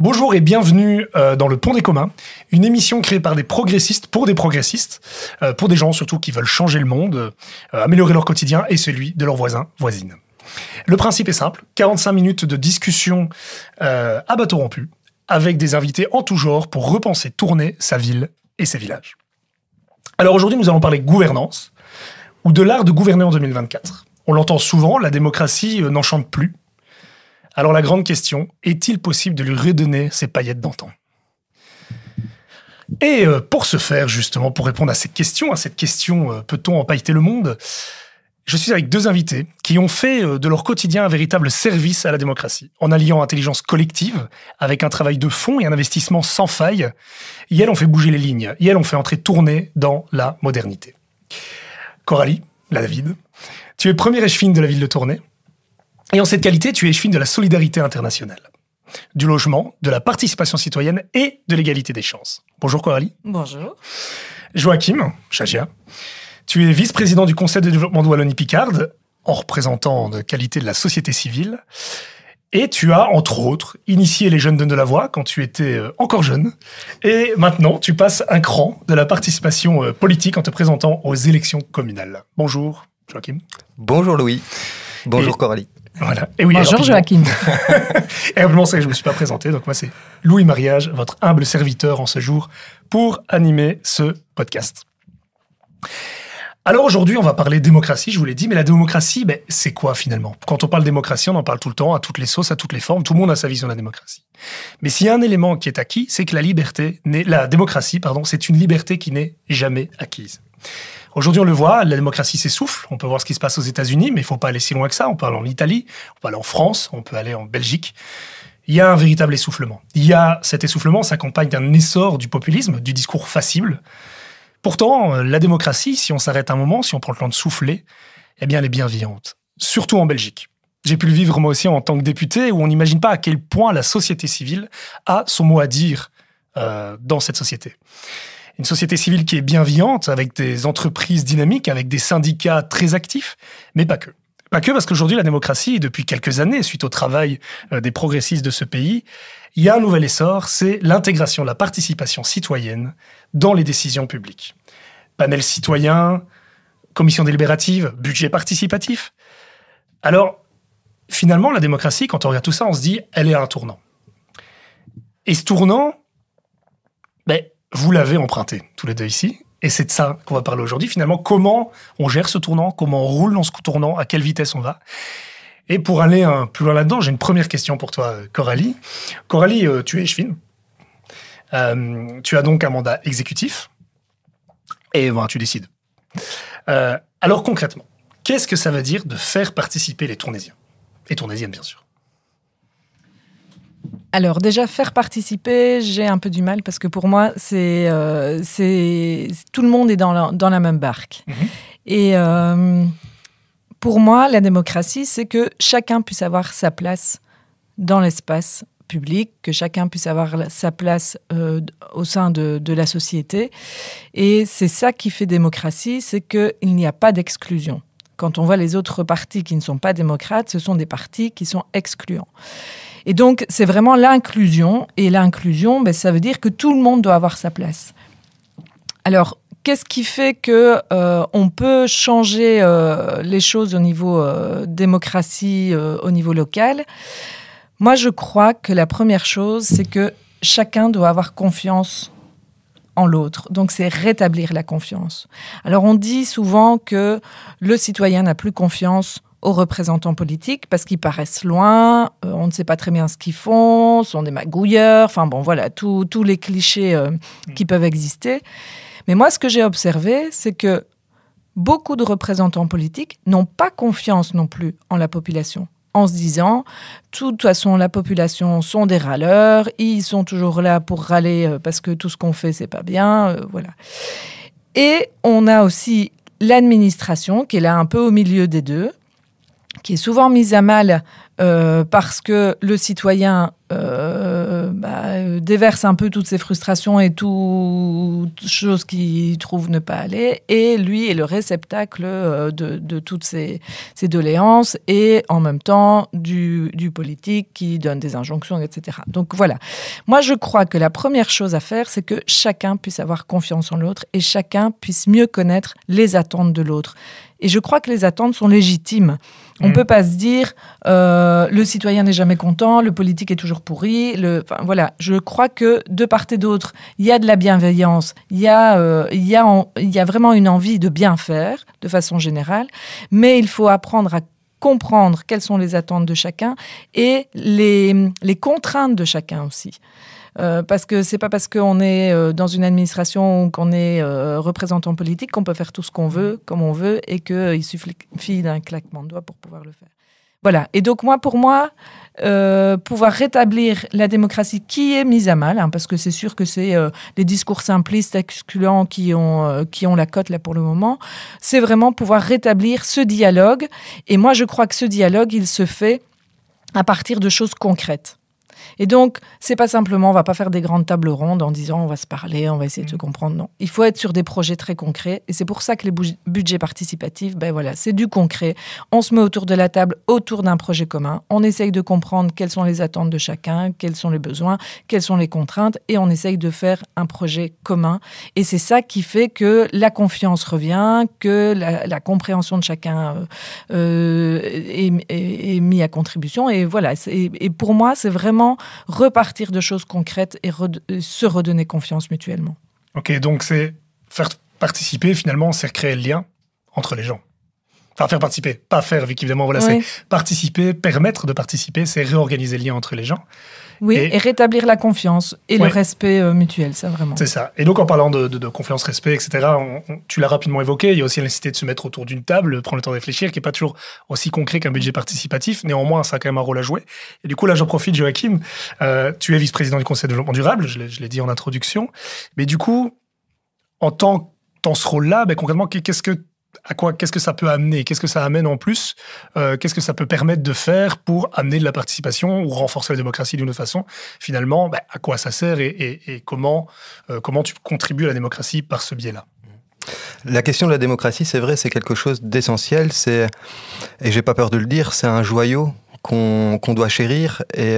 Bonjour et bienvenue dans Le Pont des Communs, une émission créée par des progressistes, pour des gens surtout qui veulent changer le monde, améliorer leur quotidien et celui de leurs voisins, voisines. Le principe est simple, 45 minutes de discussion à bateau rompu, avec des invités en tout genre pour repenser, tourner sa ville et ses villages. Alors aujourd'hui, nous allons parler gouvernance, ou de l'art de gouverner en 2024. On l'entend souvent, la démocratie n'enchante plus. Alors la grande question, est-il possible de lui redonner ses paillettes d'antan ? Et pour ce faire, justement, pour répondre à cette question, peut-on empailleter le monde ? Je suis avec deux invités qui ont fait de leur quotidien un véritable service à la démocratie, en alliant intelligence collective avec un travail de fond et un investissement sans faille. Et elles ont fait bouger les lignes, et elles ont fait entrer Tournai dans la modernité. Coralie, la David, tu es première échevine de la ville de Tournai. Et en cette qualité, tu es échevine de la solidarité internationale, du logement, de la participation citoyenne et de l'égalité des chances. Bonjour Coralie. Bonjour. Joachim Chagia, tu es vice-président du Conseil de développement de Wallonie-Picarde, en représentant de qualité de la société civile. Et tu as, entre autres, initié les Jeunes donnent de la voix quand tu étais encore jeune. Et maintenant, tu passes un cran de la participation politique en te présentant aux élections communales. Bonjour Joachim. Bonjour Louis. Bonjour Coralie. Voilà. Et oui, bonjour Joachim. Et rapidement, c'est que je ne me suis pas présenté. Donc moi, c'est Louis Mariage, votre humble serviteur en ce jour, pour animer ce podcast. Alors aujourd'hui, on va parler démocratie, je vous l'ai dit. Mais la démocratie, c'est quoi finalement ? Quand on parle démocratie, on en parle tout le temps, à toutes les sauces, à toutes les formes. Tout le monde a sa vision de la démocratie. Mais s'il y a un élément qui est acquis, c'est que la démocratie, c'est une liberté qui n'est jamais acquise. Aujourd'hui, on le voit, la démocratie s'essouffle. On peut voir ce qui se passe aux États-Unis, mais il ne faut pas aller si loin que ça. On peut aller en Italie, on peut aller en France, on peut aller en Belgique. Il y a un véritable essoufflement. Cet essoufflement s'accompagne d'un essor du populisme, du discours facible. Pourtant, la démocratie, si on s'arrête un moment, si on prend le temps de souffler, elle est bienveillante. Surtout en Belgique. J'ai pu le vivre moi aussi en tant que député, où on n'imagine pas à quel point la société civile a son mot à dire dans cette société. Une société civile qui est bienveillante, avec des entreprises dynamiques, avec des syndicats très actifs, mais pas que. Pas que parce qu'aujourd'hui, la démocratie, depuis quelques années, suite au travail des progressistes de ce pays, il y a un nouvel essor, c'est l'intégration, la participation citoyenne dans les décisions publiques. Panel citoyen, commission délibérative, budget participatif. Alors, finalement, la démocratie, quand on regarde tout ça, on se dit, elle est à un tournant. Et ce tournant, vous l'avez emprunté, tous les deux ici, et c'est de ça qu'on va parler aujourd'hui. Finalement, comment on gère ce tournant, comment on roule dans ce tournant, à quelle vitesse on va. Et pour aller plus loin là-dedans, j'ai une première question pour toi, Coralie. Coralie, tu es échevine. Tu as donc un mandat exécutif, et tu décides. Alors concrètement, qu'est-ce que ça veut dire de faire participer les Tournaisiens ? Et Tournaisiennes, bien sûr. Alors déjà, faire participer, j'ai un peu du mal parce que pour moi, c'est tout le monde est dans la même barque. Mmh. Et pour moi, la démocratie, c'est que chacun puisse avoir sa place dans l'espace public, que chacun puisse avoir sa place au sein de la société. Et c'est ça qui fait démocratie, c'est qu'il n'y a pas d'exclusion. Quand on voit les autres partis qui ne sont pas démocrates, ce sont des partis qui sont excluants. Et donc, c'est vraiment l'inclusion. Et l'inclusion, ça veut dire que tout le monde doit avoir sa place. Alors, qu'est-ce qui fait qu'on peut changer les choses au niveau démocratie, au niveau local ? Moi, je crois que la première chose, c'est que chacun doit avoir confiance en l'autre. Donc, c'est rétablir la confiance. Alors, on dit souvent que le citoyen n'a plus confiance aux représentants politiques parce qu'ils paraissent loin, on ne sait pas très bien ce qu'ils font, sont des magouilleurs, enfin bon, voilà, tous les clichés qui peuvent exister. Mais moi, ce que j'ai observé, c'est que beaucoup de représentants politiques n'ont pas confiance non plus en la population, en se disant, de toute façon, la population sont des râleurs, ils sont toujours là pour râler parce que tout ce qu'on fait, c'est pas bien, voilà. Et on a aussi l'administration qui est là un peu au milieu des deux, qui est souvent mise à mal parce que le citoyen déverse un peu toutes ses frustrations et toutes choses qu'il trouve ne pas aller. Et lui est le réceptacle de toutes ces doléances et en même temps du politique qui donne des injonctions, etc. Donc voilà. Moi, je crois que la première chose à faire, c'est que chacun puisse avoir confiance en l'autre et chacun puisse mieux connaître les attentes de l'autre. Et je crois que les attentes sont légitimes. On ne peut pas se dire le citoyen n'est jamais content, le politique est toujours pourri. Enfin, voilà. Je crois que de part et d'autre, il y a de la bienveillance, il y a vraiment une envie de bien faire de façon générale, mais il faut apprendre à comprendre quelles sont les attentes de chacun et les contraintes de chacun aussi. Parce que c'est pas parce qu'on est dans une administration ou qu'on est représentant politique qu'on peut faire tout ce qu'on veut, comme on veut, et qu'il suffit d'un claquement de doigts pour pouvoir le faire. Voilà. Et donc pour moi, pouvoir rétablir la démocratie qui est mise à mal, hein, parce que c'est sûr que c'est les discours simplistes, excluants qui ont la cote là pour le moment, c'est vraiment pouvoir rétablir ce dialogue. Et moi, je crois que ce dialogue, il se fait à partir de choses concrètes. Et donc, c'est pas simplement, on va pas faire des grandes tables rondes en disant on va se parler, on va essayer de se comprendre. Non, il faut être sur des projets très concrets. Et c'est pour ça que les budgets participatifs, voilà, c'est du concret. On se met autour de la table, autour d'un projet commun. On essaye de comprendre quelles sont les attentes de chacun, quels sont les besoins, quelles sont les contraintes, et on essaye de faire un projet commun. Et c'est ça qui fait que la confiance revient, que la compréhension de chacun est mise à contribution. Et voilà. Et pour moi, c'est vraiment repartir de choses concrètes et se redonner confiance mutuellement. Ok, donc c'est faire participer, finalement, c'est recréer le lien entre les gens. Enfin, faire participer, pas faire, évidemment, voilà, oui. C'est participer, permettre de participer, c'est réorganiser le lien entre les gens. Oui, et rétablir la confiance et le respect mutuel, ça vraiment. C'est ça. Et donc, en parlant de confiance, respect, etc., tu l'as rapidement évoqué, il y a aussi la nécessité de se mettre autour d'une table, prendre le temps de réfléchir, qui n'est pas toujours aussi concret qu'un budget participatif. Néanmoins, ça a quand même un rôle à jouer. Et du coup, là, j'en profite, Joachim. Tu es vice-président du Conseil de développement durable, je l'ai dit en introduction. Mais du coup, dans ce rôle-là, concrètement, qu'est-ce que ça peut amener? Qu'est-ce que ça amène en plus? Qu'est-ce que ça peut permettre de faire pour amener de la participation ou renforcer la démocratie d'une autre façon? Finalement, à quoi ça sert et comment tu contribues à la démocratie par ce biais-là? La question de la démocratie, c'est vrai, c'est quelque chose d'essentiel. Et j'ai pas peur de le dire, c'est un joyau qu'on doit chérir. Et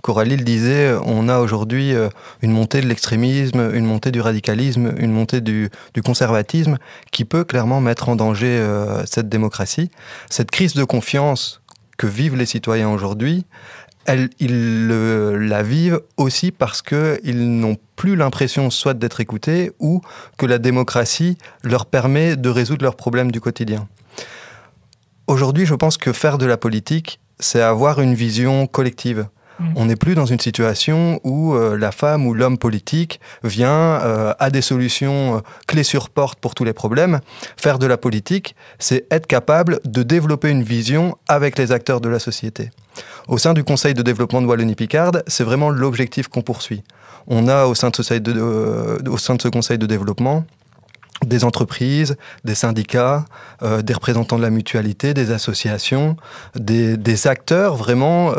Coralie le disait, on a aujourd'hui une montée de l'extrémisme, une montée du radicalisme, une montée du conservatisme qui peut clairement mettre en danger cette démocratie. Cette crise de confiance que vivent les citoyens aujourd'hui, ils la vivent aussi parce qu'ils n'ont plus l'impression soit d'être écoutés ou que la démocratie leur permet de résoudre leurs problèmes du quotidien. Aujourd'hui, je pense que faire de la politique, c'est avoir une vision collective. On n'est plus dans une situation où la femme ou l'homme politique vient à des solutions clés sur porte pour tous les problèmes. Faire de la politique, c'est être capable de développer une vision avec les acteurs de la société. Au sein du Conseil de développement de Wallonie-Picarde, c'est vraiment l'objectif qu'on poursuit. On a au sein de ce Conseil de développement des entreprises, des syndicats, des représentants de la mutualité, des associations, des acteurs vraiment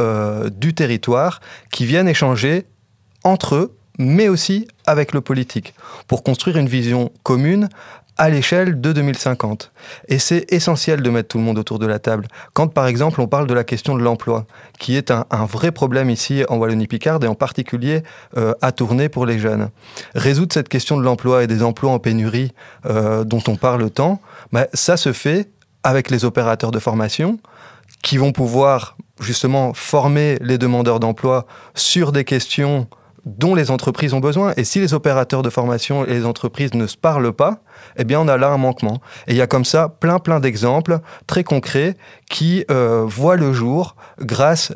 du territoire qui viennent échanger entre eux, mais aussi avec le politique, pour construire une vision commune à l'échelle de 2050. Et c'est essentiel de mettre tout le monde autour de la table. Quand, par exemple, on parle de la question de l'emploi, qui est un vrai problème ici en Wallonie-Picarde, et en particulier à Tournai pour les jeunes. Résoudre cette question de l'emploi et des emplois en pénurie dont on parle tant, ça se fait avec les opérateurs de formation qui vont pouvoir justement former les demandeurs d'emploi sur des questions dont les entreprises ont besoin. Et si les opérateurs de formation et les entreprises ne se parlent pas, eh bien on a là un manquement. Et il y a comme ça plein d'exemples très concrets qui voient le jour grâce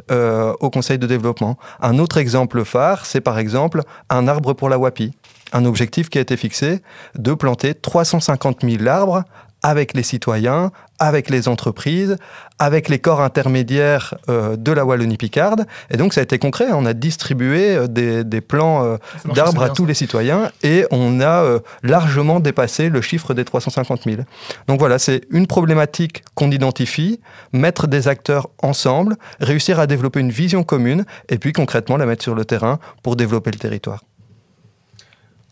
au Conseil de développement. Un autre exemple phare, c'est par exemple un arbre pour la Wapi. Un objectif qui a été fixé de planter 350 000 arbres avec les citoyens, avec les entreprises, avec les corps intermédiaires de la Wallonie-Picarde. Et donc, ça a été concret. On a distribué des plans d'arbres à tous les citoyens et on a largement dépassé le chiffre des 350 000. Donc voilà, c'est une problématique qu'on identifie, mettre des acteurs ensemble, réussir à développer une vision commune et puis concrètement la mettre sur le terrain pour développer le territoire.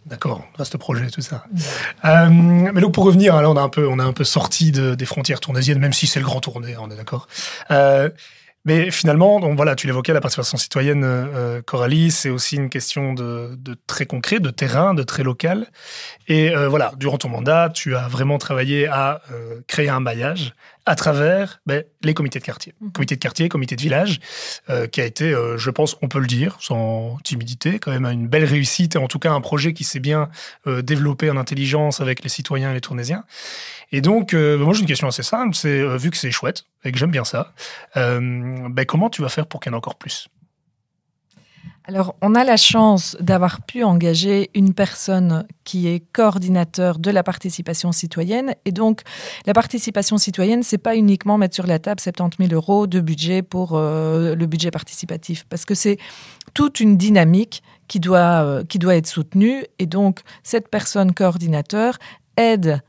D'accord, vaste projet, tout ça. Mais donc pour revenir, là on a un peu sorti des frontières tournaisiennes, même si c'est le grand tournai, on est d'accord. Mais finalement, donc voilà, tu l'évoquais, la participation citoyenne, Coralie, c'est aussi une question de très concret, de terrain, de très local. Et voilà, durant ton mandat, tu as vraiment travaillé à créer un maillage à travers les comités de quartier. Comités de quartier, comités de village, qui a été, je pense, on peut le dire, sans timidité, quand même une belle réussite, et en tout cas un projet qui s'est bien développé en intelligence avec les citoyens et les Tournaisiens. Et donc, moi j'ai une question assez simple, c'est vu que c'est chouette et que j'aime bien ça, comment tu vas faire pour qu'il y en ait encore plus ? Alors, on a la chance d'avoir pu engager une personne qui est coordinateur de la participation citoyenne. Et donc, la participation citoyenne, c'est pas uniquement mettre sur la table 70 000 € de budget pour le budget participatif, parce que c'est toute une dynamique qui doit être soutenue. Et donc, cette personne coordinateur aide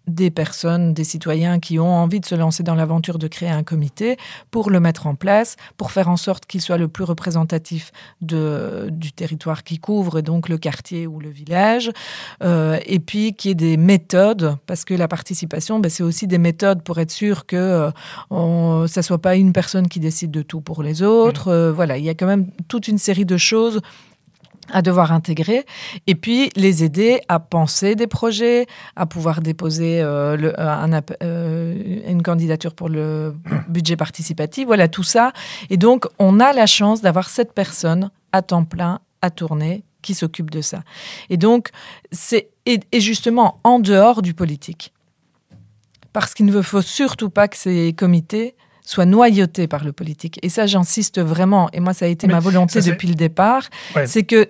des personnes, des citoyens qui ont envie de se lancer dans l'aventure de créer un comité pour le mettre en place, pour faire en sorte qu'il soit le plus représentatif du territoire qu'il couvre, et donc le quartier ou le village, et puis qu'il y ait des méthodes, parce que la participation, c'est aussi des méthodes pour être sûr que ça soit pas une personne qui décide de tout pour les autres. Voilà, il y a quand même toute une série de choses à devoir intégrer, et puis les aider à penser des projets, à pouvoir déposer une candidature pour le budget participatif, voilà tout ça. Et donc, on a la chance d'avoir cette personne à temps plein, à tourner, qui s'occupe de ça. Et donc, et justement, en dehors du politique. Parce qu'il ne faut surtout pas que ces comités soit noyauté par le politique. Et ça, j'insiste vraiment. Et moi, ça a été ma volonté depuis le départ. Ouais. C'est que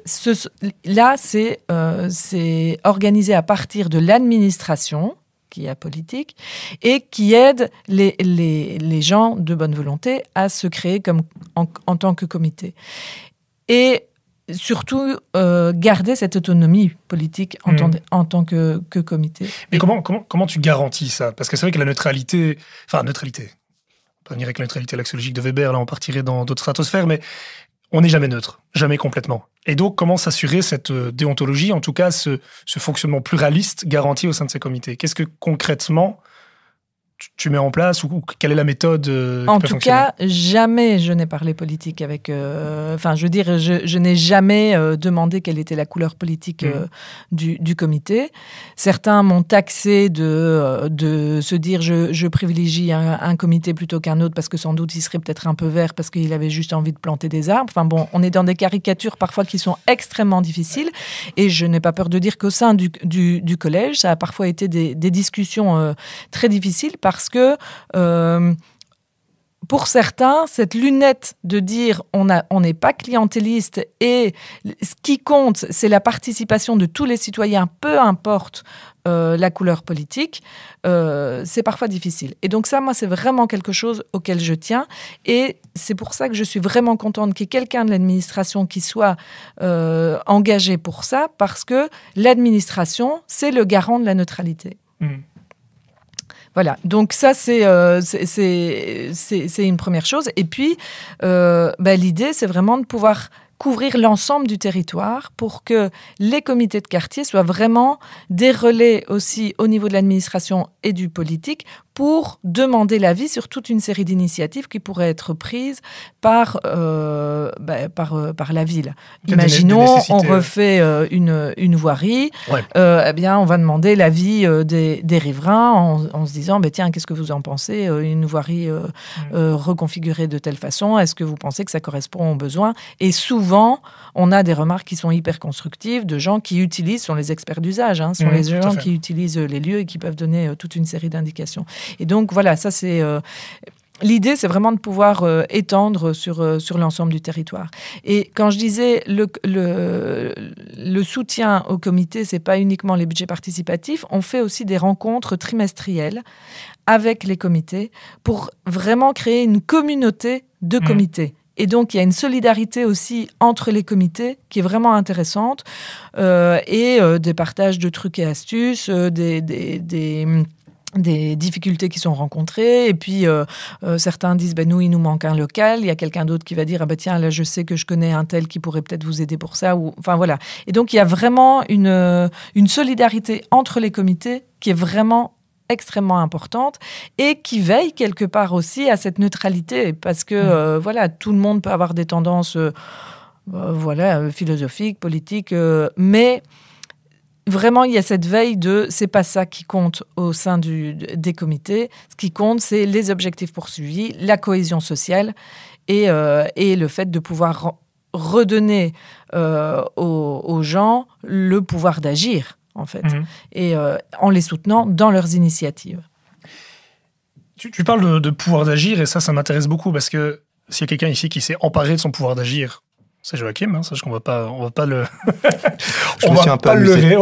là, c'est organisé à partir de l'administration, qui est apolitique, et qui aide les gens de bonne volonté à se créer en tant que comité. Et surtout, garder cette autonomie politique en tant que comité. Mais comment tu garantis ça ? Parce que c'est vrai que la neutralité... Enfin, pas venir avec la neutralité l'axiologique de Weber, là on partirait dans d'autres stratosphères, mais on n'est jamais neutre, jamais complètement. Et donc comment s'assurer cette déontologie, en tout cas ce fonctionnement pluraliste garanti au sein de ces comités ? Qu'est-ce que concrètement tu mets en place, ou quelle est la méthode En tout cas, jamais je n'ai parlé politique avec... je n'ai jamais demandé quelle était la couleur politique du comité. Certains m'ont taxé de se dire je privilégie un comité plutôt qu'un autre parce que sans doute il serait peut-être un peu vert parce qu'il avait juste envie de planter des arbres. Enfin bon, on est dans des caricatures parfois qui sont extrêmement difficiles, et je n'ai pas peur de dire qu'au sein du collège, ça a parfois été des discussions très difficiles, parce que pour certains, cette lunette de dire on n'est pas clientéliste et ce qui compte, c'est la participation de tous les citoyens, peu importe la couleur politique, c'est parfois difficile. Et donc ça, moi, c'est vraiment quelque chose auquel je tiens. Et c'est pour ça que je suis vraiment contente qu'il y ait quelqu'un de l'administration qui soit engagé pour ça, parce que l'administration, c'est le garant de la neutralité. Voilà, donc ça, c'est une première chose. Et puis, l'idée, c'est vraiment de pouvoir couvrir l'ensemble du territoire pour que les comités de quartier soient vraiment des relais aussi au niveau de l'administration et du politique pour demander l'avis sur toute une série d'initiatives qui pourraient être prises par la ville. Imaginons, on refait une voirie, ouais. On va demander l'avis des riverains en se disant, tiens, qu'est-ce que vous en pensez ? Une voirie reconfigurée de telle façon, est-ce que vous pensez que ça correspond aux besoins ? Et souvent, on a des remarques qui sont hyper constructives de gens qui utilisent, sont les experts d'usage, sont les gens qui utilisent les lieux et qui peuvent donner toute une série d'indications. Et donc, voilà, ça c'est... l'idée, c'est vraiment de pouvoir étendre sur l'ensemble du territoire. Et quand je disais le soutien au comité, c'est pas uniquement les budgets participatifs, on fait aussi des rencontres trimestrielles avec les comités pour vraiment créer une communauté de comités. Et donc, il y a une solidarité aussi entre les comités qui est vraiment intéressante et des partages de trucs et astuces, des difficultés qui sont rencontrées. Et puis, certains disent, nous, il nous manque un local. Il y a quelqu'un d'autre qui va dire, tiens, là, je sais que je connais un tel qui pourrait peut-être vous aider pour ça. Enfin, voilà. Et donc, il y a vraiment une solidarité entre les comités qui est vraiment extrêmement importante et qui veille quelque part aussi à cette neutralité parce que tout le monde peut avoir des tendances philosophiques, politiques, mais vraiment il y a cette veille de c'est pas ça qui compte au sein des comités. Ce qui compte, c'est les objectifs poursuivis, la cohésion sociale et le fait de pouvoir redonner aux gens le pouvoir d'agir, en fait, et en les soutenant dans leurs initiatives. Tu parles de pouvoir d'agir, et ça m'intéresse beaucoup, parce que s'il y a quelqu'un ici qui s'est emparé de son pouvoir d'agir, c'est Joachim, sache qu'on va pas le... Je me suis un peu amusé.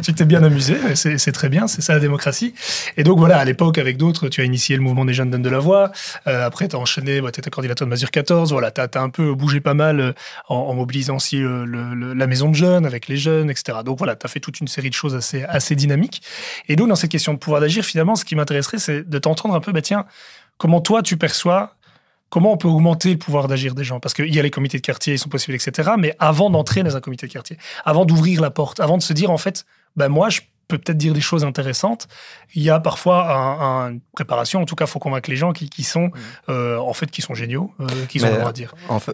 Tu t'es bien amusé, c'est très bien, c'est ça la démocratie. Et donc voilà, à l'époque, avec d'autres, tu as initié le mouvement des jeunes donnent de la voix, après tu as enchaîné, tu étais coordinateur de Masure 14, voilà, tu as un peu bougé pas mal en mobilisant aussi la maison de jeunes, avec les jeunes, etc. Donc voilà, tu as fait toute une série de choses assez dynamiques. Et donc dans cette question de pouvoir d'agir, finalement, ce qui m'intéresserait, c'est de t'entendre un peu, tiens, comment toi tu perçois, comment on peut augmenter le pouvoir d'agir des gens? Parce qu'il y a les comités de quartier, ils sont possibles, etc. Mais avant d'entrer dans un comité de quartier, avant d'ouvrir la porte, avant de se dire, en fait, moi, je peux peut-être dire des choses intéressantes, il y a parfois une préparation. En tout cas, il faut convaincre les gens qui sont géniaux, qui ont le droit à dire. En fait,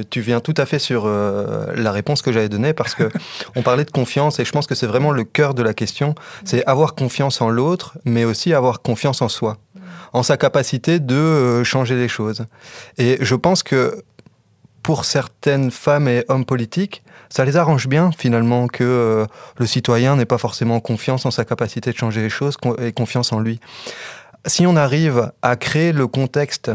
tu viens tout à fait sur la réponse que j'avais donnée, parce que on parlait de confiance, et je pense que c'est vraiment le cœur de la question. C'est avoir confiance en l'autre, mais aussi avoir confiance en soi, en sa capacité de changer les choses. Et je pense que pour certaines femmes et hommes politiques, ça les arrange bien finalement que le citoyen n'ait pas forcément confiance en sa capacité de changer les choses et confiance en lui. Si on arrive à créer le contexte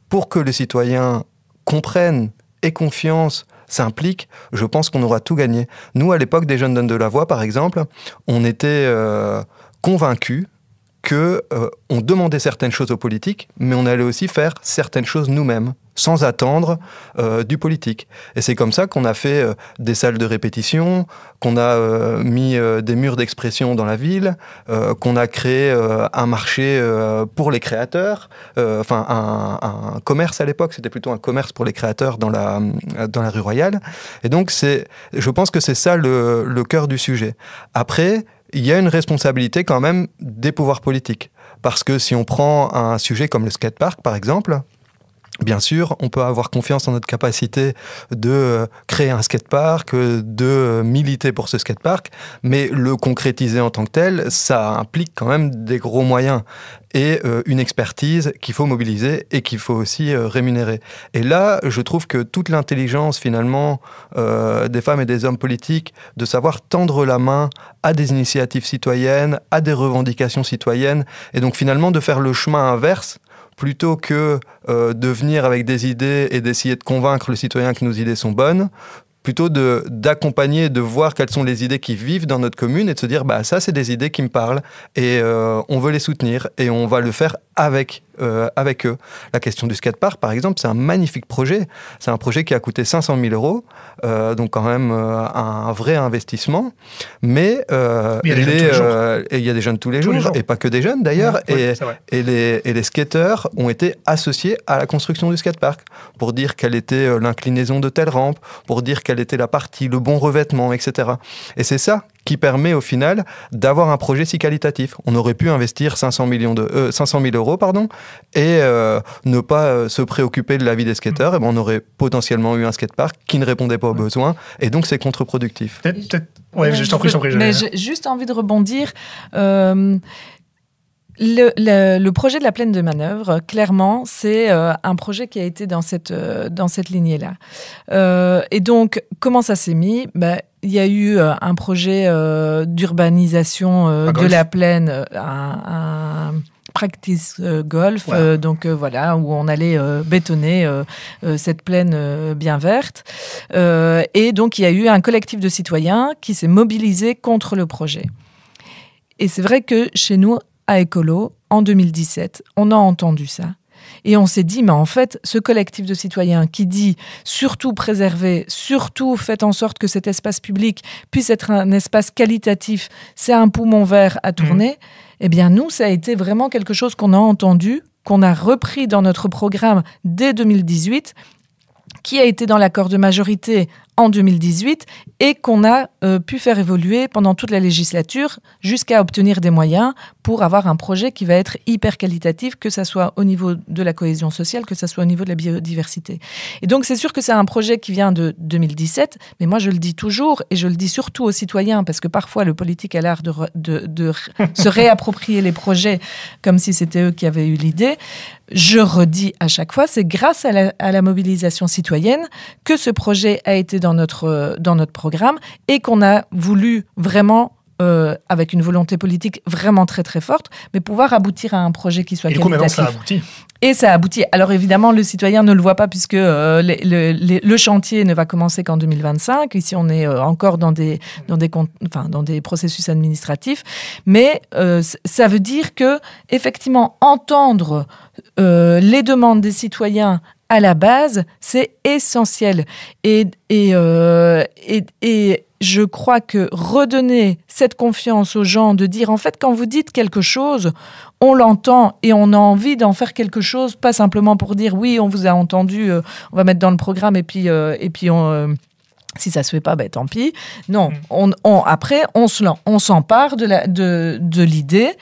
pour que le citoyen comprenne, ait confiance, s'implique, je pense qu'on aura tout gagné. Nous, à l'époque des Jeunes donnent de la voix, par exemple, on était convaincus qu'on demandait certaines choses aux politiques, mais on allait aussi faire certaines choses nous-mêmes, sans attendre du politique. Et c'est comme ça qu'on a fait des salles de répétition, qu'on a mis des murs d'expression dans la ville, qu'on a créé un marché pour les créateurs, un commerce à l'époque, c'était plutôt un commerce pour les créateurs dans la rue Royale. Et donc, je pense que c'est ça le cœur du sujet. Après, il y a une responsabilité quand même des pouvoirs politiques. Parce que si on prend un sujet comme le skatepark, par exemple, bien sûr, on peut avoir confiance en notre capacité de créer un skatepark, de militer pour ce skatepark, mais le concrétiser en tant que tel, ça implique quand même des gros moyens et une expertise qu'il faut mobiliser et qu'il faut aussi rémunérer. Et là, je trouve que toute l'intelligence, finalement, des femmes et des hommes politiques, de savoir tendre la main à des initiatives citoyennes, à des revendications citoyennes, et donc finalement de faire le chemin inverse, plutôt que de venir avec des idées et d'essayer de convaincre le citoyen que nos idées sont bonnes, plutôt d'accompagner, de voir quelles sont les idées qui vivent dans notre commune et de se dire, ça, c'est des idées qui me parlent et on veut les soutenir et on va le faire avec eux. La question du skatepark, par exemple, c'est un magnifique projet. C'est un projet qui a coûté 500 000 €, donc quand même un vrai investissement. Mais il y a des jeunes tous les jours, et pas que des jeunes d'ailleurs. Et les skateurs ont été associés à la construction du skatepark pour dire quelle était l'inclinaison de telle rampe, pour dire quelle était la partie, le bon revêtement, etc. Et c'est ça qui permet au final d'avoir un projet si qualitatif. On aurait pu investir 500 000 €, et ne pas se préoccuper de la vie des skateurs, et on aurait potentiellement eu un skatepark qui ne répondait pas aux besoins, et donc c'est contre-productif. Je t'en prie. Mais j'ai juste envie de rebondir. Le projet de la plaine de Manœuvre, clairement, c'est un projet qui a été dans cette lignée-là. Et donc, comment ça s'est mis ? Il y a eu un projet d'urbanisation de la plaine, un practice golf, voilà, où on allait bétonner cette plaine bien verte. Et donc, il y a eu un collectif de citoyens qui s'est mobilisé contre le projet. Et c'est vrai que chez nous, à Écolo, en 2017, on a entendu ça. Et on s'est dit, mais en fait, ce collectif de citoyens qui dit surtout préserver, surtout faites en sorte que cet espace public puisse être un espace qualitatif, c'est un poumon vert à tourner, eh bien nous, ça a été vraiment quelque chose qu'on a entendu, qu'on a repris dans notre programme dès 2018, qui a été dans l'accord de majorité en 2018 et qu'on a pu faire évoluer pendant toute la législature jusqu'à obtenir des moyens pour avoir un projet qui va être hyper qualitatif, que ça soit au niveau de la cohésion sociale, que ça soit au niveau de la biodiversité. Et donc c'est sûr que c'est un projet qui vient de 2017, mais moi je le dis toujours et je le dis surtout aux citoyens parce que parfois le politique a l'art de se réapproprier les projets comme si c'était eux qui avaient eu l'idée. Je redis à chaque fois, c'est grâce à la mobilisation citoyenne que ce projet a été dans notre programme et qu'on a voulu vraiment, avec une volonté politique vraiment très très forte, mais pouvoir aboutir à un projet qui soit qualitatif. Et du coup, maintenant, ça aboutit. Et ça aboutit. Alors évidemment, le citoyen ne le voit pas puisque le chantier ne va commencer qu'en 2025. Ici, on est encore dans des processus administratifs. Mais ça veut dire que, effectivement, entendre les demandes des citoyens à la base, c'est essentiel. Et je crois que redonner cette confiance aux gens, de dire, en fait, quand vous dites quelque chose, on l'entend et on a envie d'en faire quelque chose, pas simplement pour dire, oui, on vous a entendu, on va mettre dans le programme et puis si ça se fait pas, ben, tant pis. Non, après, on s'empare de l'idée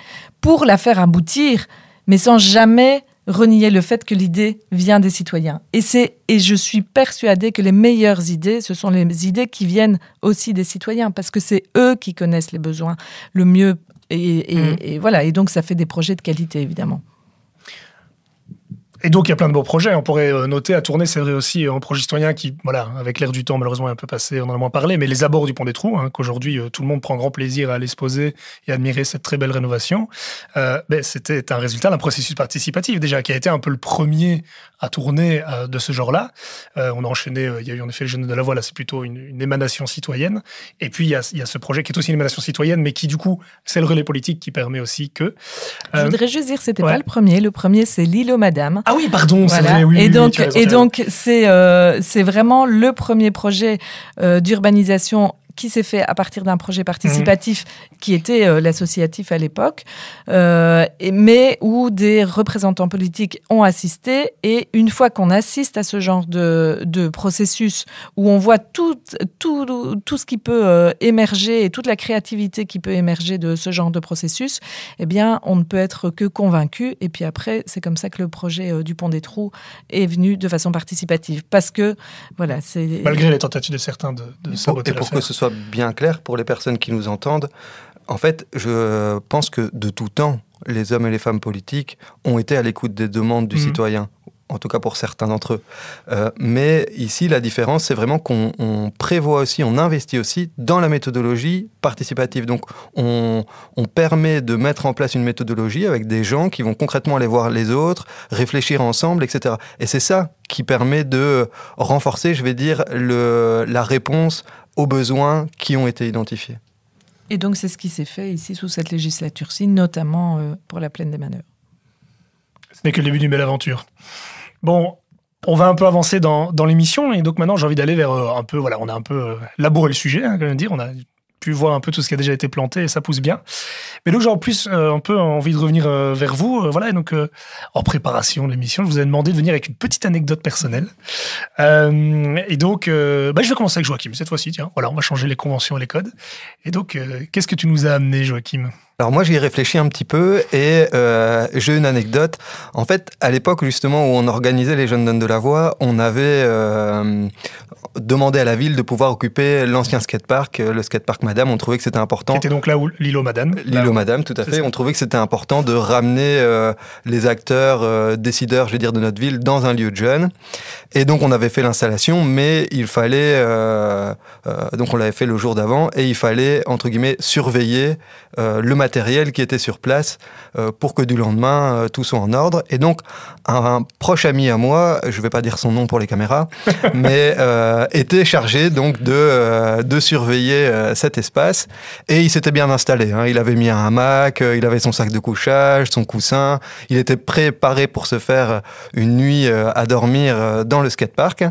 pour la faire aboutir, mais sans jamais renier le fait que l'idée vient des citoyens. Et je suis persuadée que les meilleures idées, ce sont les idées qui viennent aussi des citoyens, parce que c'est eux qui connaissent les besoins le mieux. Et voilà. Et donc, ça fait des projets de qualité, évidemment. Et donc, il y a plein de beaux projets. On pourrait noter à tourner, c'est vrai aussi, un projet citoyen qui, voilà, avec l'air du temps, malheureusement, est un peu passé, on en a moins parlé, mais les abords du Pont des Trous, qu'aujourd'hui, tout le monde prend grand plaisir à aller se poser et admirer cette très belle rénovation. C'était un résultat d'un processus participatif, déjà, qui a été un peu le premier à tourner de ce genre-là. On a enchaîné, il y a eu en effet le Jeune de la Voix, là, c'est plutôt une émanation citoyenne. Et puis, il y a ce projet qui est aussi une émanation citoyenne, mais qui, du coup, c'est le relais politique qui permet aussi que... Je voudrais juste dire, c'était pas le premier. Le premier, c'est l'île aux Madames. Ah oui, pardon, voilà. C'est vrai. Oui, donc, c'est vraiment le premier projet d'urbanisation qui s'est fait à partir d'un projet participatif qui était l'associatif à l'époque, mais où des représentants politiques ont assisté. Et une fois qu'on assiste à ce genre de processus, où on voit tout ce qui peut émerger et toute la créativité qui peut émerger de ce genre de processus, eh bien, on ne peut être que convaincu. Et puis après, c'est comme ça que le projet du Pont des Trous est venu de façon participative. Parce que, voilà, c'est... Malgré les tentatives de certains de saboter l'affaire. Et pour que ce soit bien clair pour les personnes qui nous entendent, en fait, je pense que de tout temps, les hommes et les femmes politiques ont été à l'écoute des demandes du citoyen, en tout cas pour certains d'entre eux. Mais ici, la différence, c'est vraiment qu'on prévoit aussi, on investit aussi dans la méthodologie participative. Donc, on permet de mettre en place une méthodologie avec des gens qui vont concrètement aller voir les autres, réfléchir ensemble, etc. Et c'est ça qui permet de renforcer, je vais dire, la réponse aux besoins qui ont été identifiés. Et donc, c'est ce qui s'est fait ici sous cette législature-ci, notamment pour la plaine des Manœuvres. Ce n'est que le début d'une belle aventure. Bon, on va un peu avancer dans l'émission, et donc maintenant j'ai envie d'aller vers un peu, voilà, on a un peu labouré le sujet, quand même dire, on a pu voir un peu tout ce qui a déjà été planté et ça pousse bien. Mais donc j'ai en plus un peu envie de revenir vers vous, voilà, et donc en préparation de l'émission, je vous ai demandé de venir avec une petite anecdote personnelle. Et donc, je vais commencer avec Joachim cette fois-ci, tiens, voilà, on va changer les conventions et les codes. Et donc, qu'est-ce que tu nous as amené, Joachim ? Alors moi, j'y ai réfléchi un petit peu et j'ai une anecdote. En fait, à l'époque justement où on organisait les Jeunes Donnent de la Voix, on avait demandé à la ville de pouvoir occuper l'ancien skatepark, le skatepark Madame. On trouvait que c'était important. Qui était donc là où l'île aux Madames. L'île aux Madames, tout à fait. On trouvait que c'était important de ramener les acteurs, décideurs, je vais dire, de notre ville dans un lieu de jeunes. Et donc on avait fait l'installation, mais il fallait... donc on l'avait fait le jour d'avant et il fallait, entre guillemets, surveiller le matériel qui était sur place pour que du lendemain, tout soit en ordre. Et donc, un proche ami à moi, je ne vais pas dire son nom pour les caméras, mais était chargé donc de surveiller cet espace. Et il s'était bien installé. Hein. Il avait mis un hamac, il avait son sac de couchage, son coussin. Il était préparé pour se faire une nuit à dormir dans le skatepark.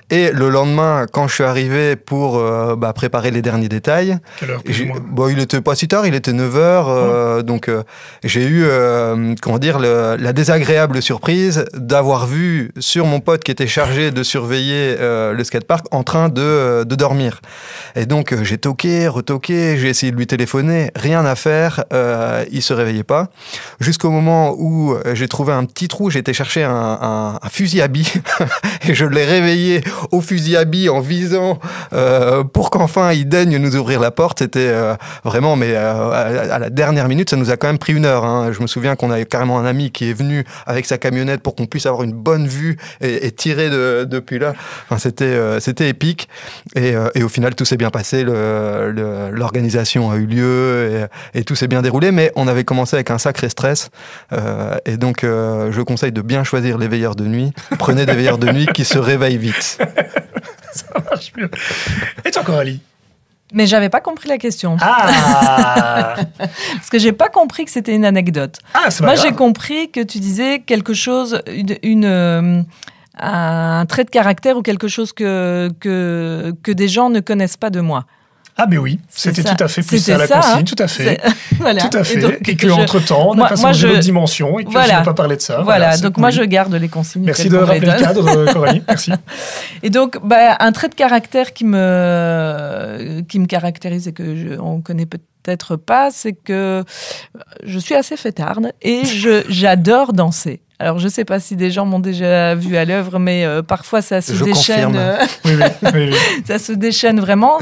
Et le lendemain, quand je suis arrivé pour préparer les derniers détails, quelle heure, il était pas si tard, il était 9h. Donc j'ai eu la désagréable surprise d'avoir vu sur mon pote qui était chargé de surveiller le skatepark en train de dormir. Et donc j'ai toqué, retoqué, j'ai essayé de lui téléphoner, rien à faire, il se réveillait pas. Jusqu'au moment où j'ai trouvé un petit trou, j'ai été chercher un fusil à billes et je l'ai réveillé au fusil à billes en visant pour qu'enfin il daigne nous ouvrir la porte. C'était vraiment, mais à la dernière minute, ça nous a quand même pris 1 heure. Hein. Je me souviens qu'on a carrément un ami qui est venu avec sa camionnette pour qu'on puisse avoir une bonne vue et tirer depuis là. Enfin, c'était épique. Et au final, tout s'est bien passé. L'organisation a eu lieu et tout s'est bien déroulé. Mais on avait commencé avec un sacré stress. Et donc, je conseille de bien choisir les veilleurs de nuit. Prenez des veilleurs de nuit qui se réveillent vite. Ça marche mieux. Et toi, Coralie? Mais j'avais pas compris la question. Ah. Parce que j'ai pas compris que c'était une anecdote. Ah, c'est pas Moi, grave. j'ai compris que tu disais quelque chose, un trait de caractère ou quelque chose que des gens ne connaissent pas de moi. Ah, ben oui, c'était tout à fait plus ça, la ça, consigne, hein. tout à fait. Voilà. Tout à fait. Donc, Et qu'entre-temps, on a passé dans une autre dimension et que voilà. je n'ai pas parlé de ça. Voilà, donc cool. moi, je garde les consignes. Merci de rappeler le cadre, Coralie. Merci. Et donc, un trait de caractère qui me caractérise et que on connaît peut-être pas, c'est que je suis assez fêtarde et j'adore danser. Alors, je ne sais pas si des gens m'ont déjà vu à l'œuvre, mais parfois, ça se déchaîne. Oui. Ça se déchaîne vraiment.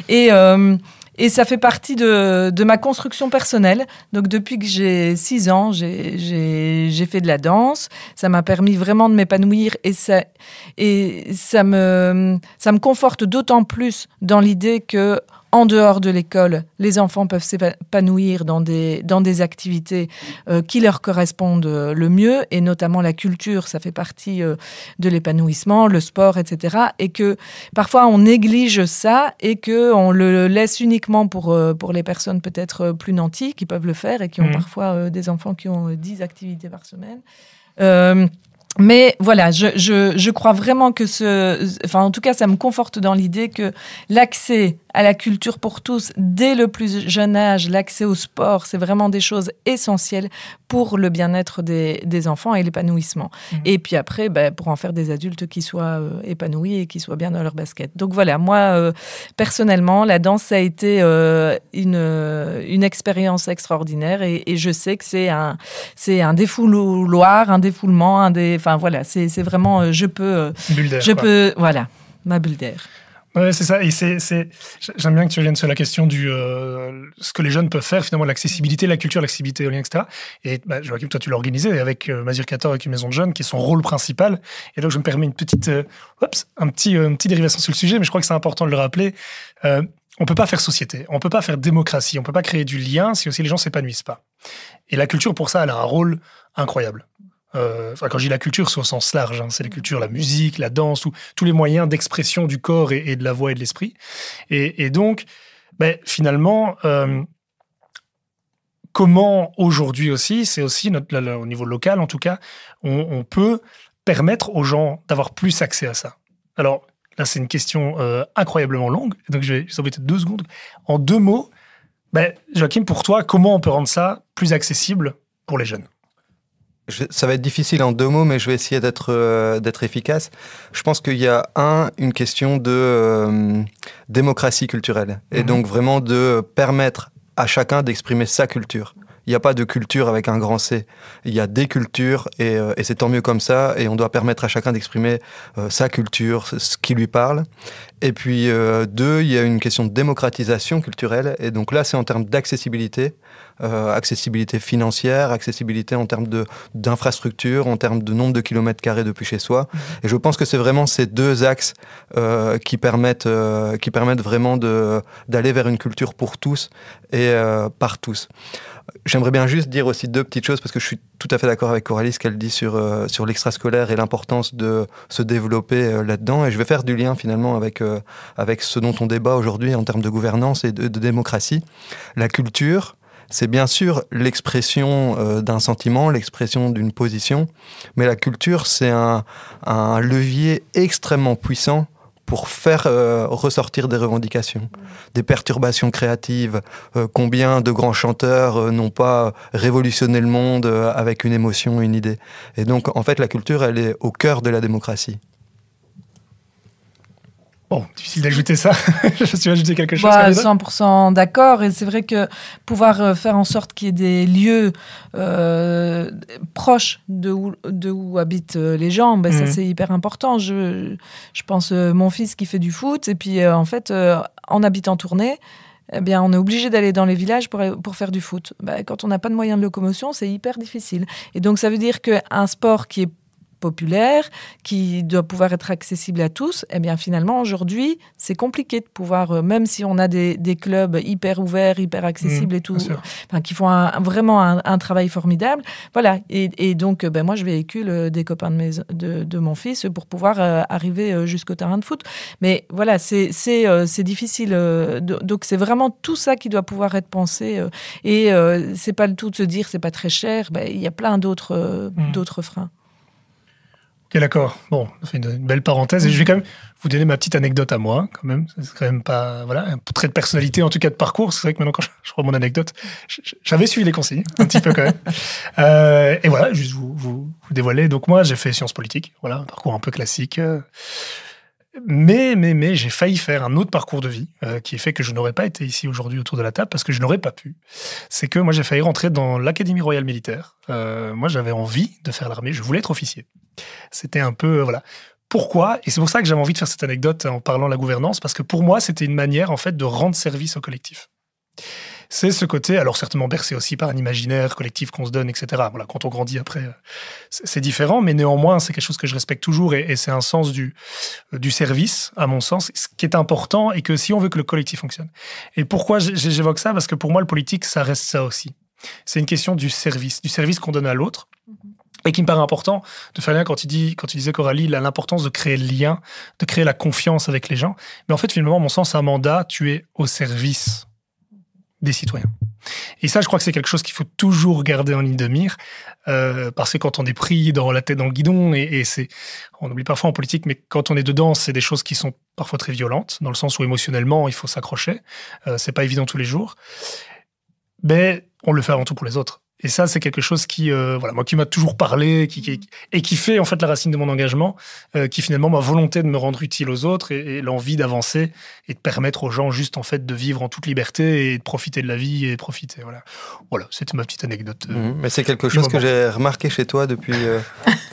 Et ça fait partie de ma construction personnelle. Donc, depuis que j'ai 6 ans, j'ai fait de la danse. Ça m'a permis vraiment de m'épanouir. Et ça me conforte d'autant plus dans l'idée que en dehors de l'école, les enfants peuvent s'épanouir dans des activités qui leur correspondent le mieux, et notamment la culture, ça fait partie de l'épanouissement, le sport, etc. Et que parfois on néglige ça et qu'on le laisse uniquement pour les personnes peut-être plus nantis qui peuvent le faire et qui ont parfois des enfants qui ont 10 activités par semaine. Mais voilà, je crois vraiment que en tout cas, ça me conforte dans l'idée que l'accès à la culture pour tous, dès le plus jeune âge, l'accès au sport, c'est vraiment des choses essentielles pour le bien-être des enfants et l'épanouissement. Et puis après, pour en faire des adultes qui soient épanouis et qui soient bien dans leur basket. Donc voilà, moi, personnellement, la danse, ça a été une expérience extraordinaire et je sais que c'est un défouloir, un défoulement, enfin voilà, c'est vraiment, bulle d'air, voilà, ma bulle d'air. Ouais, c'est ça. Et j'aime bien que tu reviennes sur la question du ce que les jeunes peuvent faire, finalement, l'accessibilité, la culture, l'accessibilité aux liens, etc. Et Joachim, toi, tu l'as organisé avec Mazir 14, avec une maison de jeunes, qui est son rôle principal. Et donc, je me permets une petite dérivation sur le sujet, mais je crois que c'est important de le rappeler. On peut pas faire société, on peut pas faire démocratie, on peut pas créer du lien si aussi les gens s'épanouissent pas. Et la culture, pour ça, elle a un rôle incroyable. Quand je dis la culture, c'est au sens large, hein, c'est la culture, la musique, la danse, tous les moyens d'expression du corps et de la voix et de l'esprit. Et donc, finalement, comment aujourd'hui aussi, c'est aussi au niveau local en tout cas, on peut permettre aux gens d'avoir plus accès à ça. Alors là, c'est une question incroyablement longue, donc je vais embêter 2 secondes. En 2 mots, Joachim, pour toi, comment on peut rendre ça plus accessible pour les jeunes ? Ça va être difficile en 2 mots, mais je vais essayer d'être efficace. Je pense qu'il y a une question de démocratie culturelle. Et donc vraiment de permettre à chacun d'exprimer sa culture. Il n'y a pas de culture avec un grand C. Il y a des cultures et c'est tant mieux comme ça. Et on doit permettre à chacun d'exprimer sa culture, ce qui lui parle. Et puis 2, il y a une question de démocratisation culturelle. Et donc là, c'est en termes d'accessibilité. accessibilité financière, accessibilité en termes d'infrastructure, en termes de nombre de kilomètres carrés depuis chez soi. Et je pense que c'est vraiment ces deux axes qui permettent vraiment d'aller vers une culture pour tous et par tous. J'aimerais bien juste dire aussi deux petites choses, parce que je suis tout à fait d'accord avec Coralie, ce qu'elle dit sur l'extrascolaire et l'importance de se développer là-dedans. Et je vais faire du lien finalement avec ce dont on débat aujourd'hui en termes de gouvernance et de démocratie. La culture, c'est bien sûr l'expression d'un sentiment, l'expression d'une position, mais la culture, c'est un levier extrêmement puissant pour faire ressortir des revendications, des perturbations créatives. Combien de grands chanteurs n'ont pas révolutionné le monde avec une émotion, une idée. Et donc, en fait, la culture, elle est au cœur de la démocratie. Bon, difficile d'ajouter ça. Je suis ajouté quelque chose. 100% d'accord. Et c'est vrai que pouvoir faire en sorte qu'il y ait des lieux proches de où habitent les gens, ça c'est hyper important. Je pense mon fils qui fait du foot, et puis en fait, en habitant Tournai, eh bien, on est obligé d'aller dans les villages pour faire du foot. Quand on n'a pas de moyens de locomotion, c'est hyper difficile. Et donc, ça veut dire qu'un sport qui est populaire, qui doit pouvoir être accessible à tous, eh bien finalement aujourd'hui c'est compliqué de pouvoir, même si on a des clubs hyper ouverts, hyper accessibles et tout, qui font vraiment un travail formidable, voilà, et donc moi je véhicule des copains de mon fils pour pouvoir arriver jusqu'au terrain de foot, mais voilà, c'est difficile, donc c'est vraiment tout ça qui doit pouvoir être pensé, et c'est pas le tout de se dire c'est pas très cher, il y a plein d'autres freins. Ok, d'accord. Bon, ça fait une belle parenthèse. Et je vais quand même vous donner ma petite anecdote à moi, quand même. C'est quand même pas, voilà, un trait de personnalité, en tout cas de parcours. C'est vrai que maintenant, quand je crois mon anecdote, j'avais suivi les consignes, un petit peu quand même. Et voilà, juste vous dévoiler. Donc moi, j'ai fait sciences politiques. Voilà, un parcours un peu classique. Mais j'ai failli faire un autre parcours de vie qui fait que je n'aurais pas été ici aujourd'hui autour de la table parce que je n'aurais pas pu. C'est que moi, j'ai failli rentrer dans l'Académie royale militaire. Moi, j'avais envie de faire l'armée. Je voulais être officier. C'était un peu, voilà. Pourquoi ? Et c'est pour ça que j'avais envie de faire cette anecdote en parlant de la gouvernance, parce que pour moi, c'était une manière, en fait, de rendre service au collectif. C'est ce côté, alors certainement bercé aussi par un imaginaire collectif qu'on se donne, etc. Voilà, quand on grandit après, c'est différent, mais néanmoins, c'est quelque chose que je respecte toujours, et c'est un sens du service, à mon sens, ce qui est important, et que si on veut que le collectif fonctionne. Et pourquoi j'évoque ça ? Parce que pour moi, le politique, ça reste ça aussi. C'est une question du service qu'on donne à l'autre. Et qui me paraît important de faire lien quand tu disais, Coralie, l'importance de créer le lien, de créer la confiance avec les gens. Mais en fait, finalement, à mon sens, un mandat, tu es au service des citoyens. Et ça, je crois que c'est quelque chose qu'il faut toujours garder en ligne de mire, parce que quand on est pris dans la tête dans le guidon, et on oublie parfois en politique, mais quand on est dedans, c'est des choses qui sont parfois très violentes, dans le sens où émotionnellement, il faut s'accrocher. C'est pas évident tous les jours. Mais on le fait avant tout pour les autres. Et ça, c'est quelque chose qui, moi, qui m'a toujours parlé, et qui fait en fait la racine de mon engagement, qui finalement ma volonté de me rendre utile aux autres et l'envie d'avancer et de permettre aux gens juste en fait de vivre en toute liberté et de profiter de la vie et de profiter. Voilà, c'était ma petite anecdote. Mais c'est quelque chose que j'ai remarqué chez toi depuis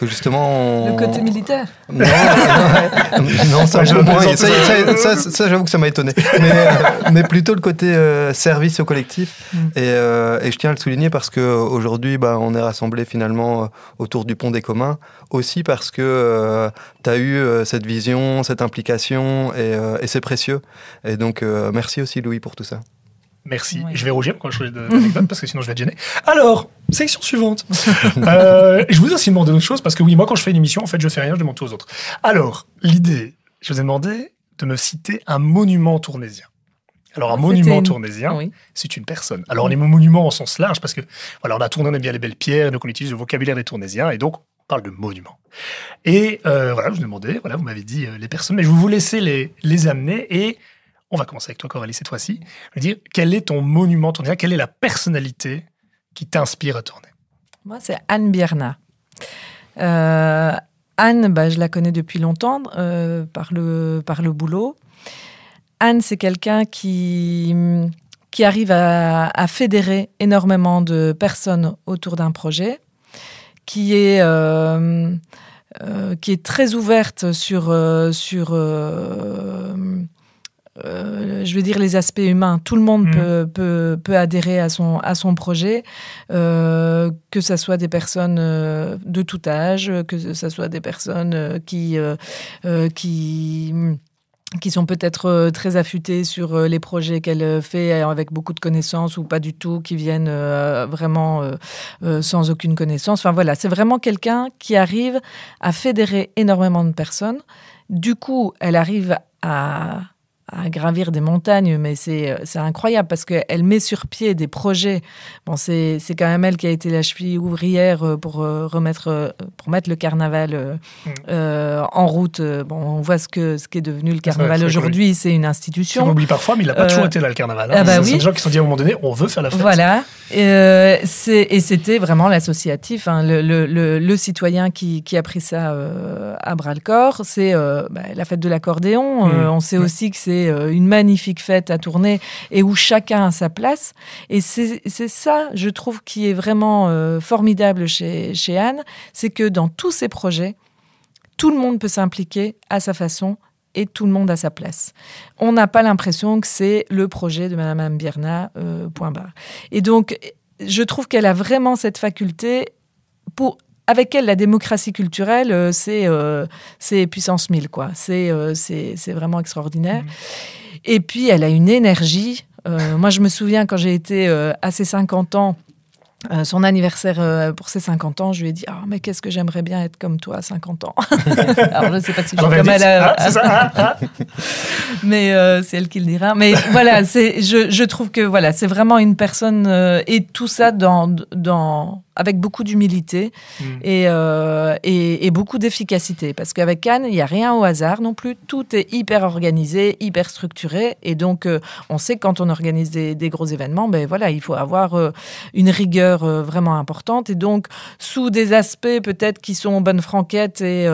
que justement le côté militaire. Non, ça j'avoue que ça m'a étonné. Mais plutôt le côté service au collectif. Et je tiens à le souligner parce que aujourd'hui, on est rassemblés finalement autour du pont des communs, aussi parce que tu as eu cette vision, cette implication, et c'est précieux. Et donc, merci aussi Louis pour tout ça. Merci. Oui. Je vais rougir quand je fais d'anecdote parce que sinon je vais être gêné. Alors, section suivante. Je vous ai aussi demandé d'autres choses parce que oui, moi quand je fais une émission, en fait, je fais rien, je demande tout aux autres. Alors, l'idée, je vous ai demandé de me citer un monument tournaisien. Alors, un monument tournaisien, oui, c'est une personne. Alors, les monuments en sens large, parce que, voilà, on a Tournai, on aime bien les belles pierres, donc on utilise le vocabulaire des Tournaisiens, et donc, on parle de monuments. Et voilà, je vous demandais, voilà, vous m'avez dit les personnes, mais je vais vous laisser les amener, et on va commencer avec toi, Coralie, cette fois-ci. Je veux dire, quel est ton monument tournaisien ? Quelle est la personnalité qui t'inspire à Tournai ? Moi, c'est Anne Bierna. Anne, je la connais depuis longtemps, par le boulot. Anne, c'est quelqu'un qui arrive à fédérer énormément de personnes autour d'un projet, qui est très ouverte sur je veux dire les aspects humains. Tout le monde peut adhérer à son projet, que ça soit des personnes de tout âge, que ça soit des personnes qui sont peut-être très affûtées sur les projets qu'elle fait avec beaucoup de connaissances ou pas du tout, qui viennent vraiment sans aucune connaissance. Enfin voilà, c'est vraiment quelqu'un qui arrive à fédérer énormément de personnes. Du coup, elle arrive à gravir des montagnes, mais c'est incroyable parce qu'elle met sur pied des projets. Bon, c'est quand même elle qui a été la cheville ouvrière pour mettre le carnaval en route. Bon, on voit ce qu'est devenu le carnaval aujourd'hui. C'est une institution. On oublie parfois, mais il n'a pas toujours été là, le carnaval. Hein. C'est des gens qui se sont dit à un moment donné, on veut faire la fête. Voilà. Et c'était vraiment l'associatif, hein, le citoyen qui a pris ça à bras-le-corps. C'est la fête de l'accordéon. On sait aussi que c'est une magnifique fête à tourner et où chacun a sa place. Et c'est ça, je trouve, qui est vraiment formidable chez Anne, c'est que dans tous ces projets, tout le monde peut s'impliquer à sa façon et tout le monde a sa place. On n'a pas l'impression que c'est le projet de Madame Mbierna, point barre. Et donc, je trouve qu'elle a vraiment cette faculté avec elle, la démocratie culturelle, c'est puissance 1000, quoi. C'est vraiment extraordinaire. Et puis, elle a une énergie. Moi, je me souviens, quand j'ai été à ses 50 ans, son anniversaire pour ses 50 ans, je lui ai dit « mais qu'est-ce que j'aimerais bien être comme toi à 50 ans ?» Alors, je ne sais pas si je suis comme elle. C'est ça. Mais c'est elle qui le dira. Mais voilà, je trouve que voilà, c'est vraiment une personne... et tout ça avec beaucoup d'humilité et beaucoup d'efficacité. Parce qu'avec Anne, il n'y a rien au hasard non plus. Tout est hyper organisé, hyper structuré. Et donc, on sait que quand on organise des gros événements, voilà, il faut avoir une rigueur vraiment importante. Et donc, sous des aspects peut-être qui sont bonne franquette et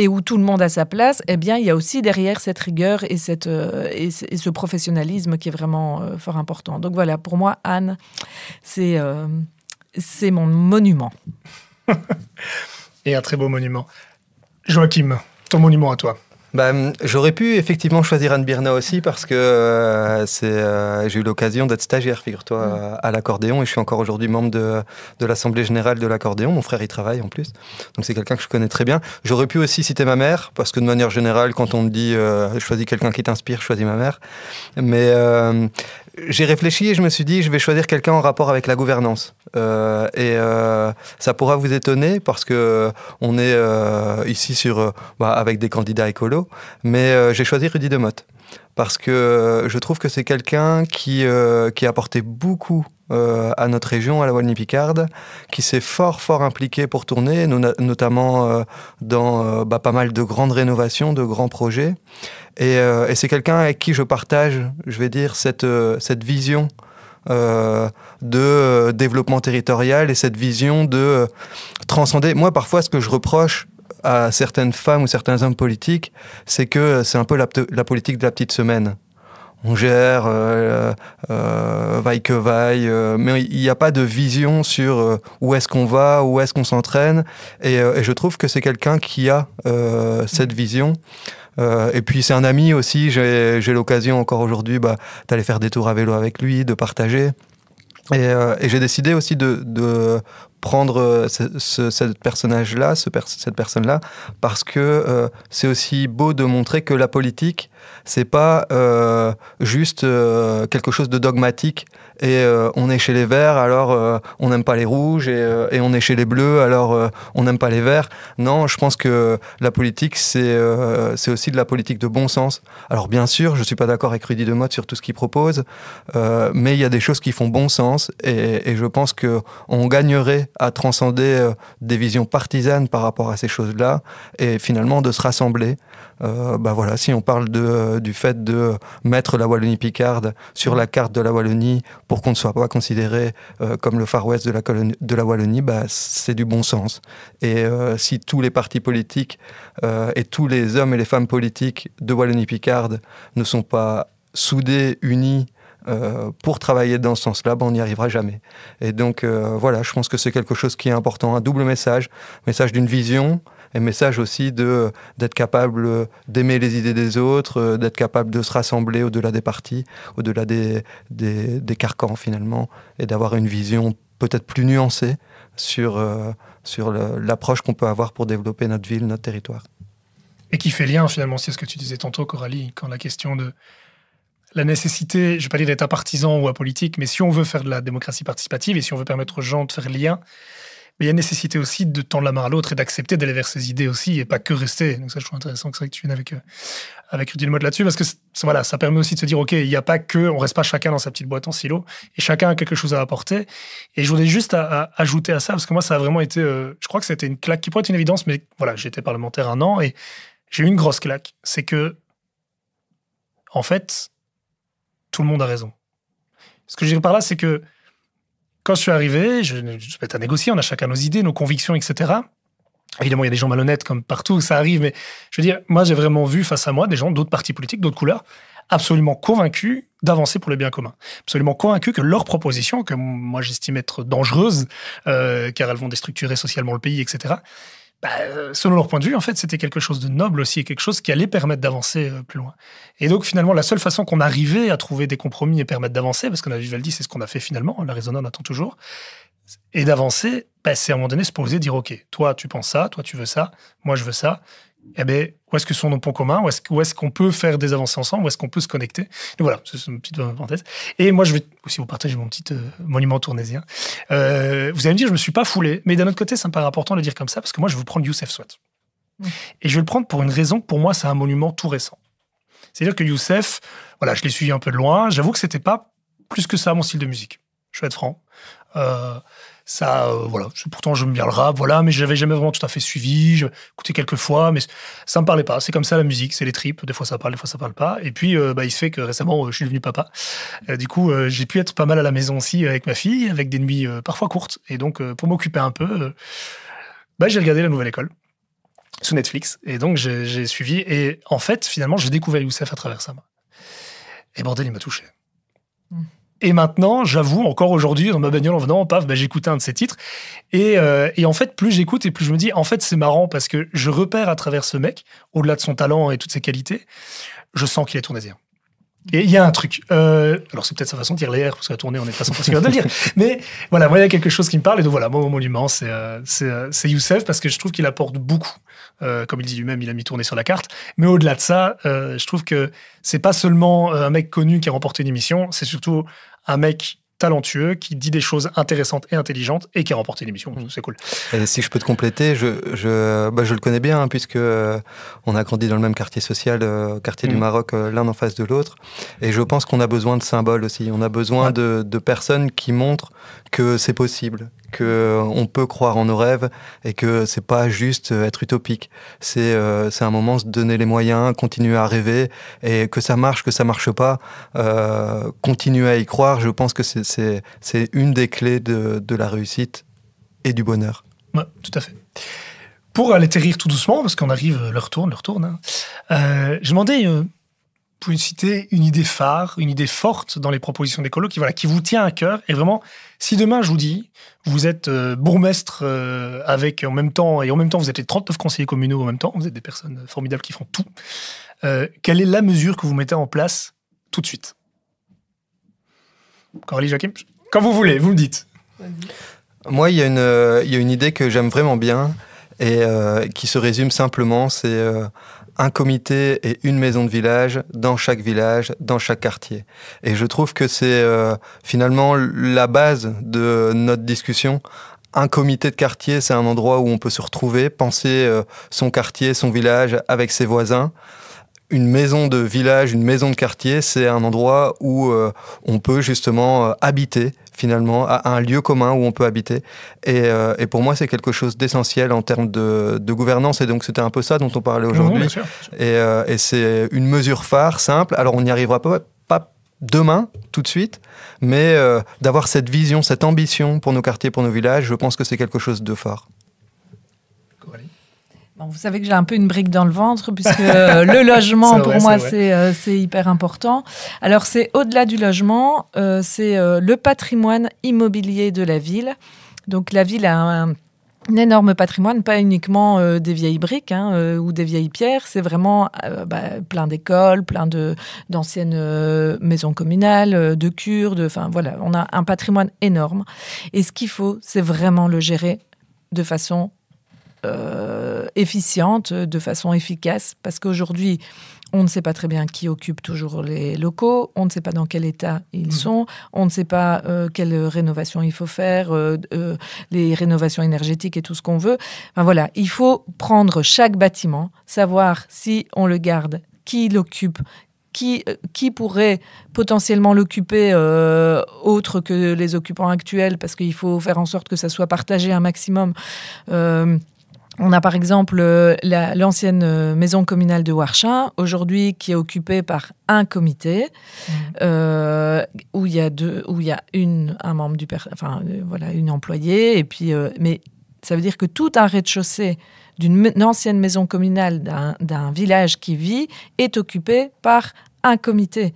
où tout le monde a sa place, eh bien, il y a aussi derrière cette rigueur et ce professionnalisme qui est vraiment fort important. Donc voilà, pour moi, Anne, c'est mon monument. Et un très beau monument. Joachim, ton monument à toi. J'aurais pu effectivement choisir Anne Mbierna aussi parce que j'ai eu l'occasion d'être stagiaire, figure-toi, à l'accordéon et je suis encore aujourd'hui membre de l'Assemblée Générale de l'accordéon. Mon frère y travaille en plus, donc c'est quelqu'un que je connais très bien. J'aurais pu aussi citer ma mère parce que de manière générale, quand on me dit choisis quelqu'un qui t'inspire, je choisis ma mère. Mais j'ai réfléchi et je me suis dit je vais choisir quelqu'un en rapport avec la gouvernance. Ça pourra vous étonner parce que on est ici avec des candidats écolos, mais j'ai choisi Rudy Demotte parce que je trouve que c'est quelqu'un qui a apporté beaucoup à notre région, à la Wallonie-Picarde, qui s'est fort impliqué pour tourner, notamment dans pas mal de grandes rénovations, de grands projets. Et c'est quelqu'un avec qui je partage, je vais dire, cette vision de développement territorial et cette vision de transcender. Moi, parfois, ce que je reproche à certaines femmes ou certains hommes politiques, c'est que c'est un peu la politique de la petite semaine. On gère, vaille que vaille, mais il n'y a pas de vision sur où est-ce qu'on va, où est-ce qu'on s'entraîne. Et je trouve que c'est quelqu'un qui a cette vision. Et puis c'est un ami aussi, j'ai l'occasion encore aujourd'hui d'aller faire des tours à vélo avec lui, de partager. Et j'ai décidé aussi de prendre cette personne-là, parce que c'est aussi beau de montrer que la politique, c'est pas juste quelque chose de dogmatique. Et on est chez les verts, alors on n'aime pas les rouges, et on est chez les bleus, alors on n'aime pas les verts. Non, je pense que la politique, c'est aussi de la politique de bon sens. Alors bien sûr, je ne suis pas d'accord avec Rudy Demotte sur tout ce qu'il propose, mais il y a des choses qui font bon sens, et je pense qu'on gagnerait à transcender des visions partisanes par rapport à ces choses-là, et finalement de se rassembler. Voilà, si on parle du fait de mettre la Wallonie-Picarde sur la carte de la Wallonie pour qu'on ne soit pas considéré comme le Far West de la Wallonie, c'est du bon sens. Et si tous les partis politiques et tous les hommes et les femmes politiques de Wallonie-Picarde ne sont pas soudés, unis, pour travailler dans ce sens-là, on n'y arrivera jamais. Et donc voilà, je pense que c'est quelque chose qui est important, un double message d'une vision, un message aussi d'être capable d'aimer les idées des autres, d'être capable de se rassembler au-delà des partis, au-delà des carcans finalement, et d'avoir une vision peut-être plus nuancée sur l'approche qu'on peut avoir pour développer notre ville, notre territoire. Et qui fait lien finalement, c'est ce que tu disais tantôt, Coralie, quand la question de la nécessité, je ne vais pas dire d'être apartisan ou apolitique, mais si on veut faire de la démocratie participative et si on veut permettre aux gens de faire lien, mais il y a une nécessité aussi de tendre la main à l'autre et d'accepter d'aller vers ses idées aussi et pas que rester. Donc ça, je trouve intéressant que tu viennes avec Rudy Lemode là-dessus, parce que voilà, ça permet aussi de se dire, OK, il n'y a pas que, on reste pas chacun dans sa petite boîte en silo, et chacun a quelque chose à apporter. Et je voulais juste ajouter à ça, parce que moi, ça a vraiment été, je crois que c'était une claque qui pourrait être une évidence, mais voilà, j'ai été parlementaire 1 an, et j'ai eu une grosse claque. C'est que, en fait, tout le monde a raison. Ce que je dirais par là, c'est que quand je suis arrivé, je vais être à négocier, on a chacun nos idées, nos convictions, etc. Évidemment, il y a des gens malhonnêtes comme partout, ça arrive, mais je veux dire, moi, j'ai vraiment vu face à moi des gens d'autres partis politiques, d'autres couleurs, absolument convaincus d'avancer pour le bien commun. Absolument convaincus que leurs propositions, que moi j'estime être dangereuses, car elles vont déstructurer socialement le pays, etc., selon leur point de vue, en fait, c'était quelque chose de noble aussi et quelque chose qui allait permettre d'avancer plus loin. Et donc, finalement, la seule façon qu'on arrivait à trouver des compromis et permettre d'avancer, parce qu'on a Vivaldi, c'est ce qu'on a fait finalement, la Résonance attend toujours, et d'avancer, c'est à un moment donné se poser, dire, OK, toi, tu penses ça, toi, tu veux ça, moi, je veux ça. Eh bien, où est-ce que sont nos ponts communs? Où est-ce qu'on peut faire des avancées ensemble? Où est-ce qu'on peut se connecter? Et voilà, c'est une petite parenthèse. Et moi, je vais aussi vous partager mon petit monument tournésien. Vous allez me dire, je ne me suis pas foulé, mais d'un autre côté, ça me paraît important de le dire comme ça, parce que moi, je veux vous prendre Youssef Souad. Et je vais le prendre pour une raison, pour moi, c'est un monument tout récent. C'est-à-dire que Youssef, voilà, je l'ai suivi un peu de loin, j'avoue que c'était pas plus que ça mon style de musique. Je vais être franc. Voilà, pourtant j'aime bien le rap, voilà, mais je n'avais jamais vraiment tout à fait suivi, j'ai écouté quelques fois, mais ça me parlait pas. C'est comme ça la musique, c'est les tripes, des fois ça parle, des fois ça parle pas. Et puis il se fait que récemment je suis devenu papa. Du coup j'ai pu être pas mal à la maison aussi avec ma fille, avec des nuits parfois courtes. Et donc pour m'occuper un peu, j'ai regardé La Nouvelle École sur Netflix. Et donc j'ai suivi. Et en fait finalement j'ai découvert Youssef à travers ça. Et bordel, il m'a touché. Et maintenant, j'avoue, encore aujourd'hui, dans ma bagnole en venant, paf, j'écoutais un de ses titres. Et en fait, plus j'écoute et plus je me dis, en fait, c'est marrant parce que je repère à travers ce mec, au-delà de son talent et toutes ses qualités, je sens qu'il est tournésien. Et il y a un truc. Alors, c'est peut-être sa façon de dire les R, parce que la tournée, on est de façon particulière de le dire. Mais voilà, moi, il y a quelque chose qui me parle. Et donc voilà, moi, mon monument, c'est Youssef, parce que je trouve qu'il apporte beaucoup. Comme il dit lui-même, il a mis tourner sur la carte. Mais au-delà de ça, je trouve que c'est pas seulement un mec connu qui a remporté une émission, c'est surtout un mec talentueux qui dit des choses intéressantes et intelligentes et qui a remporté l'émission. C'est cool. Et si je peux te compléter, je le connais bien, hein, puisque on a grandi dans le même quartier social, quartier du Maroc, l'un en face de l'autre. Et je pense qu'on a besoin de symboles aussi. On a besoin de personnes qui montrent que c'est possible, qu'on peut croire en nos rêves et que c'est pas juste être utopique. C'est un moment se donner les moyens, continuer à rêver, et que ça marche pas, continuer à y croire. Je pense que c'est une des clés de la réussite et du bonheur. Ouais, tout à fait. Pour aller atterrir tout doucement, parce qu'on arrive, l'heure tourne, hein, je demandais, pour citer une idée phare, une idée forte dans les propositions d'écolo qui vous tient à cœur. Et vraiment, si demain je vous dis, vous êtes bourgmestre en même temps vous êtes les 39 conseillers communaux en même temps, vous êtes des personnes formidables qui font tout. Quelle est la mesure que vous mettez en place tout de suite? Coralie, Joachim, quand vous voulez, vous me dites. Moi, il y a une idée que j'aime vraiment bien et qui se résume simplement, c'est un comité et une maison de village dans chaque quartier. Et je trouve que c'est finalement la base de notre discussion. Un comité de quartier, c'est un endroit où on peut se retrouver, penser son quartier, son village avec ses voisins. Une maison de village, une maison de quartier, c'est un endroit où on peut justement habiter, finalement, à un lieu commun où on peut habiter. Et pour moi, c'est quelque chose d'essentiel en termes de gouvernance. Et donc, c'était un peu ça dont on parlait aujourd'hui. Et c'est une mesure phare, simple. Alors, on n'y arrivera pas demain, tout de suite, mais d'avoir cette vision, cette ambition pour nos quartiers, pour nos villages, je pense que c'est quelque chose de fort. Bon, vous savez que j'ai un peu une brique dans le ventre, puisque le logement, pour moi, c'est hyper important. Alors, c'est au-delà du logement, c'est le patrimoine immobilier de la ville. Donc, la ville a un énorme patrimoine, pas uniquement des vieilles briques ou des vieilles pierres, c'est vraiment plein d'écoles, plein d'anciennes maisons communales, de cures, voilà, on a un patrimoine énorme. Et ce qu'il faut, c'est vraiment le gérer de façon efficiente, de façon efficace, parce qu'aujourd'hui, on ne sait pas très bien qui occupe toujours les locaux, on ne sait pas dans quel état ils sont, on ne sait pas quelle rénovation il faut faire, les rénovations énergétiques et tout ce qu'on veut. Enfin, voilà, il faut prendre chaque bâtiment, savoir si on le garde, qui l'occupe, qui pourrait potentiellement l'occuper autre que les occupants actuels, parce qu'il faut faire en sorte que ça soit partagé un maximum. On a par exemple l'ancienne maison communale de Warchin, aujourd'hui qui est occupée par un comité, où il y a un membre une employée, et puis, mais ça veut dire que tout un rez-de-chaussée d'une ancienne maison communale d'un village qui vit est occupé par un comité.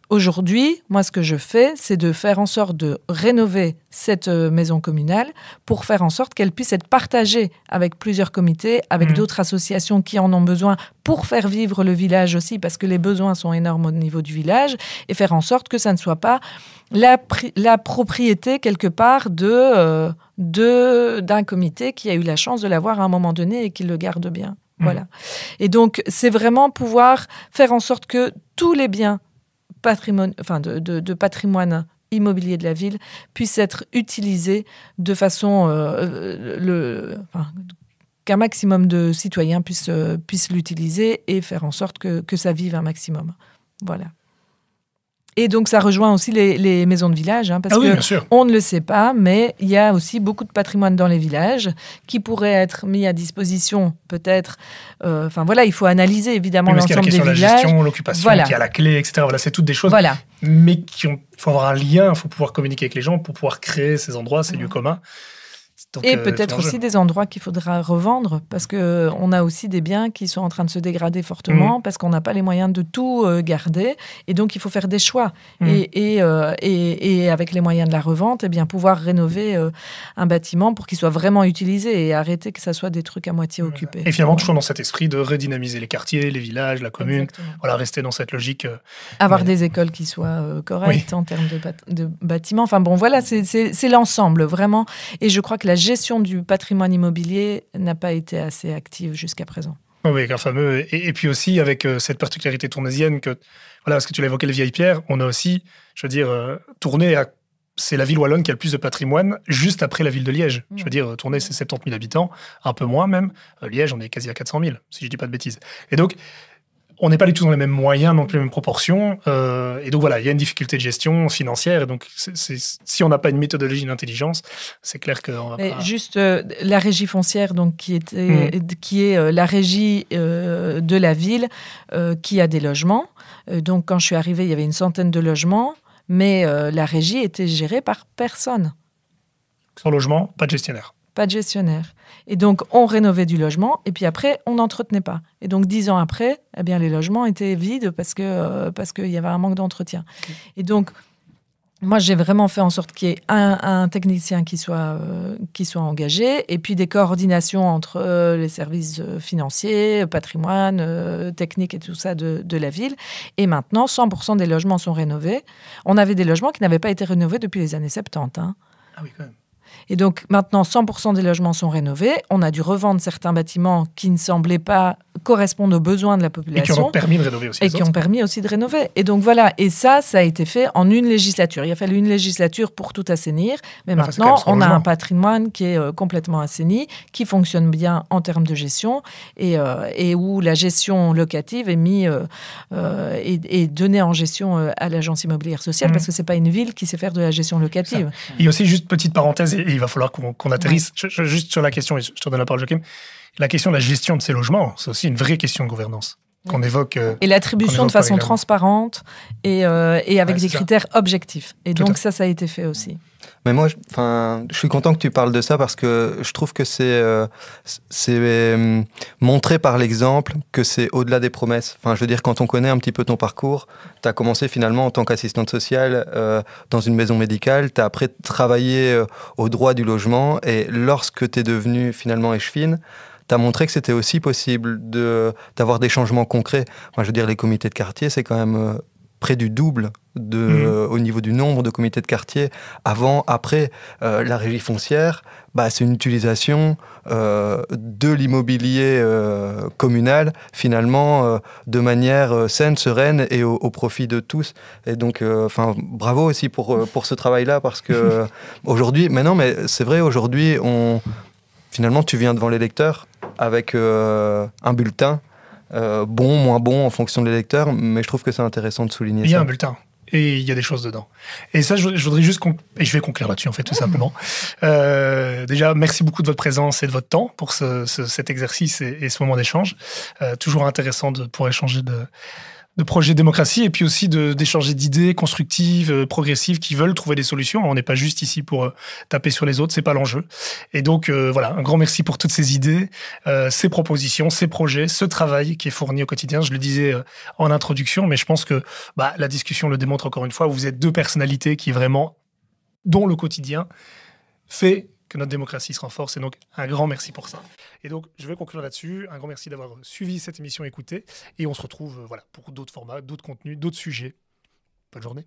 Aujourd'hui, moi, ce que je fais, c'est de faire en sorte de rénover cette maison communale pour faire en sorte qu'elle puisse être partagée avec plusieurs comités, avec d'autres associations qui en ont besoin pour faire vivre le village aussi, parce que les besoins sont énormes au niveau du village, et faire en sorte que ça ne soit pas la propriété, quelque part, d'un comité qui a eu la chance de l'avoir à un moment donné et qui le garde bien. Voilà. Et donc, c'est vraiment pouvoir faire en sorte que tous les biens de patrimoine immobilier de la ville puissent être utilisés de façon qu'un maximum de citoyens puissent l'utiliser et faire en sorte que ça vive un maximum. Voilà. Et donc, ça rejoint aussi les maisons de village, parce qu'on ne le sait pas, mais il y a aussi beaucoup de patrimoine dans les villages qui pourrait être mis à disposition, peut-être. Il faut analyser évidemment l'ensemble des villages. Il y a la question de la gestion, l'occupation, qui a la clé, etc. Voilà, c'est toutes des choses, mais il faut avoir un lien, il faut pouvoir communiquer avec les gens pour pouvoir créer ces endroits, ces lieux communs. Donc, et peut-être aussi des endroits qu'il faudra revendre, parce qu'on a aussi des biens qui sont en train de se dégrader fortement, parce qu'on n'a pas les moyens de tout garder, et donc il faut faire des choix. Et avec les moyens de la revente, pouvoir rénover un bâtiment pour qu'il soit vraiment utilisé et arrêter que ça soit des trucs à moitié occupés. Et finalement, toujours dans cet esprit de redynamiser les quartiers, les villages, la commune, rester dans cette logique. Avoir des écoles qui soient correctes en termes de bâtiments. Enfin bon, voilà, c'est l'ensemble, vraiment. Et je crois que la gestion du patrimoine immobilier n'a pas été assez active jusqu'à présent. Oui, avec un fameux... Et puis aussi, avec cette particularité tournaisienne, parce que tu l'as évoqué, les vieilles pierres, on a aussi, Tournai, c'est la ville wallonne qui a le plus de patrimoine, juste après la ville de Liège. Tournai, c'est 70 000 habitants, un peu moins même. Liège, on est quasi à 400 000, si je ne dis pas de bêtises. Et donc, on n'est pas du tout dans les mêmes moyens, non plus les mêmes proportions. Et donc voilà, il y a une difficulté de gestion financière. Et donc, si on n'a pas une méthodologie d'intelligence, c'est clair qu'on va pas... Juste la régie foncière, donc, qui est la régie de la ville, qui a des logements. Donc, quand je suis arrivée, il y avait une centaine de logements, mais la régie était gérée par personne. Sans logement, pas de gestionnaire. Pas de gestionnaire. Et donc, on rénovait du logement, et puis après, on n'entretenait pas. Et donc, 10 ans après, les logements étaient vides parce qu'il y avait un manque d'entretien. Et donc, moi, j'ai vraiment fait en sorte qu'il y ait un technicien qui soit engagé, et puis des coordinations entre les services financiers, patrimoine, technique et tout ça de la ville. Et maintenant, 100% des logements sont rénovés. On avait des logements qui n'avaient pas été rénovés depuis les années 70. Ah oui, quand même. Et donc, maintenant, 100% des logements sont rénovés. On a dû revendre certains bâtiments qui ne semblaient pas correspondre aux besoins de la population. Et qui ont permis de rénover aussi. Et qui ont permis aussi de rénover. Et donc, voilà. Et ça a été fait en une législature. Il a fallu une législature pour tout assainir. Mais maintenant, on a un patrimoine qui est complètement assaini, qui fonctionne bien en termes de gestion et où la gestion locative est donnée en gestion à l'agence immobilière sociale parce que ce n'est pas une ville qui sait faire de la gestion locative. Et aussi, juste petite parenthèse, et il va falloir qu'on atterrisse juste sur la question, et je te donne la parole, Joachim. La question de la gestion de ces logements, c'est aussi une vraie question de gouvernance. qu'on évoque. Et l'attribution de façon transparente et avec des critères objectifs. Et donc ça a été fait aussi. Mais moi, je suis content que tu parles de ça parce que je trouve que c'est montré par l'exemple que c'est au-delà des promesses. Enfin, je veux dire, quand on connaît un petit peu ton parcours, tu as commencé finalement en tant qu'assistante sociale dans une maison médicale, tu as après travaillé au droit du logement et lorsque tu es devenue finalement échevine, tu as montré que c'était aussi possible d'avoir des changements concrets. Moi, je veux dire, les comités de quartier, c'est quand même près du double au niveau du nombre de comités de quartier. Avant, après, la régie foncière, c'est une utilisation de l'immobilier communal, finalement, de manière saine, sereine et au profit de tous. Et donc, bravo aussi pour ce travail-là, parce que aujourd'hui, mais c'est vrai, aujourd'hui, finalement, tu viens devant l'électeur avec un bulletin, bon, moins bon en fonction de l'électeur, mais je trouve que c'est intéressant de souligner ça. Il y a un bulletin et il y a des choses dedans. Et ça, je voudrais juste... Et je vais conclure là-dessus, en fait, tout simplement. Déjà, merci beaucoup de votre présence et de votre temps pour cet exercice et ce moment d'échange. Toujours intéressant de pouvoir échanger de projets de démocratie et puis aussi d'échanger d'idées constructives, progressives qui veulent trouver des solutions. On n'est pas juste ici pour taper sur les autres, c'est pas l'enjeu. Et donc voilà, un grand merci pour toutes ces idées, ces propositions, ces projets, ce travail qui est fourni au quotidien. Je le disais en introduction, mais je pense que la discussion le démontre encore une fois. Vous êtes deux personnalités qui vraiment, dont le quotidien fait que notre démocratie se renforce. Et donc, un grand merci pour ça. Et donc, je vais conclure là-dessus. Un grand merci d'avoir suivi cette émission, écoutée. Et on se retrouve pour d'autres formats, d'autres contenus, d'autres sujets. Bonne journée.